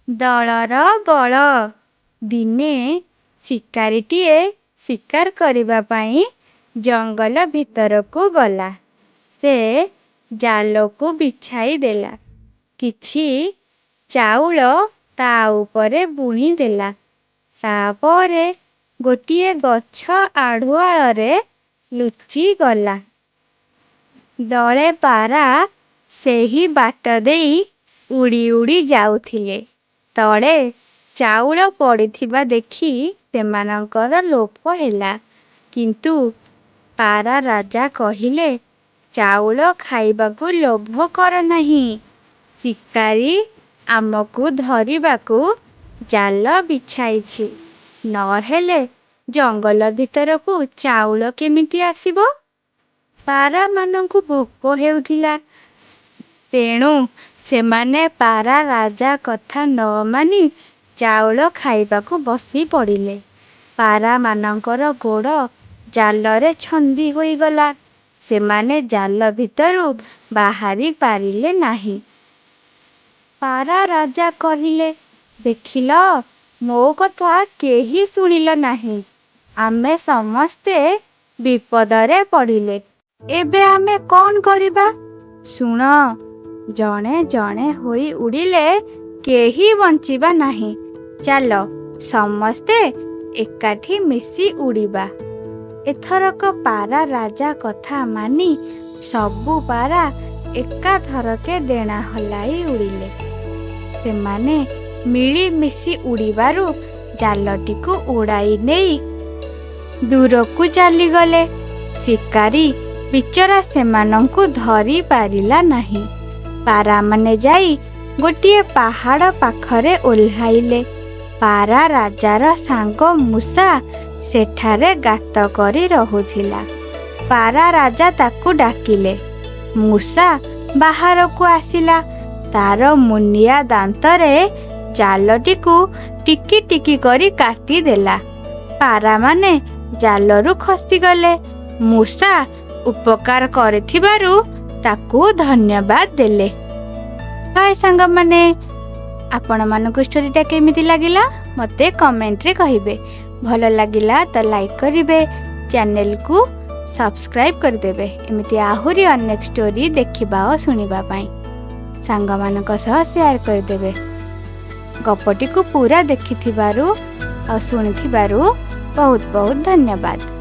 ଦଳର ବଳ। ଦିନେ ଶିକାରୀଟିଏ ଶିକାର କରିବା ପାଇଁ ଜଙ୍ଗଲ ଭିତରକୁ ଗଲା। ସେ ଜାଲକୁ ବିଛାଇ ଦେଲା। କିଛି ଚାଉଳ ତା ଉପରେ ବୁଣି ଦେଲା। ତାପରେ ଗୋଟିଏ ଗଛ ଆଢ଼ୁଆଳରେ ଲୁଚିଗଲା। ଦଳେ ପାରା ସେହି ବାଟ ଦେଇ ଉଡ଼ି ଉଡ଼ି ଯାଉଥିଲେ। ତଳେ ଚାଉଳ ପଡ଼ିଥିବା ଦେଖି ସେମାନଙ୍କର ଲୋଭ ହେଲା। କିନ୍ତୁ ପାରା ରାଜା କହିଲେ, ଚାଉଳ ଖାଇବାକୁ ଲୋଭ କର ନାହିଁ। ଶିକାରୀ ଆମକୁ ଧରିବାକୁ ଜାଲ ବିଛାଇଛି। ନହେଲେ ଜଙ୍ଗଲ ଭିତରକୁ ଚାଉଳ କେମିତି ଆସିବ? ପାରାମାନଙ୍କୁ ଭୋକ ହେଉଥିଲା। ତେଣୁ ସେମାନେ ପାରା ରାଜା କଥା ନ ମାନି ଚାଉଳ ଖାଇବାକୁ ବସି ପଡ଼ିଲେ। ପାରାମାନଙ୍କର ଗୋଡ଼ ଜାଲରେ ଛନ୍ଦି ହୋଇଗଲା। ସେମାନେ ଜାଲ ଭିତରୁ ବାହାରି ପାରିଲେ ନାହିଁ। ପାରା ରାଜା କହିଲେ, ଦେଖିଲ, ମୋ କଥା କେହି ଶୁଣିଲ ନାହିଁ। ଆମେ ସମସ୍ତେ ବିପଦରେ ପଡ଼ିଲେ। ଏବେ ଆମେ କ'ଣ କରିବା? ଶୁଣ, ଜଣେ ଜଣେ ହୋଇ ଉଡ଼ିଲେ କେହି ବଞ୍ଚିବା ନାହିଁ। ଚାଲ ସମସ୍ତେ ଏକାଠି ମିଶି ଉଡ଼ିବା। ଏଥରକ ପାରା ରାଜା କଥା ମାନି ସବୁ ପାରା ଏକାଥରକେ ଡେଣା ହଲାଇ ଉଡ଼ିଲେ। ସେମାନେ ମିଳିମିଶି ଉଡ଼ିବାରୁ ଜାଲଟିକୁ ଉଡ଼ାଇ ନେଇ ଦୂରକୁ ଚାଲିଗଲେ। ଶିକାରୀ ବିଚରା ସେମାନଙ୍କୁ ଧରି ପାରିଲା ନାହିଁ। ପାରାମାନେ ଯାଇ ଗୋଟିଏ ପାହାଡ଼ ପାଖରେ ଓହ୍ଲାଇଲେ। ପାରା ରାଜାର ସାଙ୍ଗ ମୂଷା ସେଠାରେ ଗାତ କରି ରହୁଥିଲା। ପାରା ରାଜା ତାକୁ ଡାକିଲେ। ମୂଷା ବାହାରକୁ ଆସିଲା। ତାର ମୁନିଆ ଦାନ୍ତରେ ଜାଲଟିକୁ ଟିକି ଟିକି କରି କାଟିଦେଲା। ପାରାମାନେ ଜାଲରୁ ଖସିଗଲେ। ମୂଷା ଉପକାର କରିଥିବାରୁ ତାକୁ ଧନ୍ୟବାଦ ଦେଲେ। ହାय ସାଙ୍ଗମାନେ, ଆପଣମାନଙ୍କୁ ଷ୍ଟୋରିଟା କେମିତି ଲାଗିଲା ମୋତେ କମେଣ୍ଟରେ କହିବେ। ଭଲ ଲାଗିଲା ତ ଲାଇକ୍ କରିବେ, ଚ୍ୟାନେଲକୁ ସବସ୍କ୍ରାଇବ୍ କରିଦେବେ। ଏମିତି ଆହୁରି ଅନେକ ଷ୍ଟୋରି ଦେଖିବା ଓ ଶୁଣିବା ପାଇଁ ସାଙ୍ଗମାନଙ୍କ ସହ ସେୟାର କରିଦେବେ। ଗପଟିକୁ ପୁରା ଦେଖିଥିବାରୁ ଆଉ ଶୁଣିଥିବାରୁ ବହୁତ ବହୁତ ଧନ୍ୟବାଦ।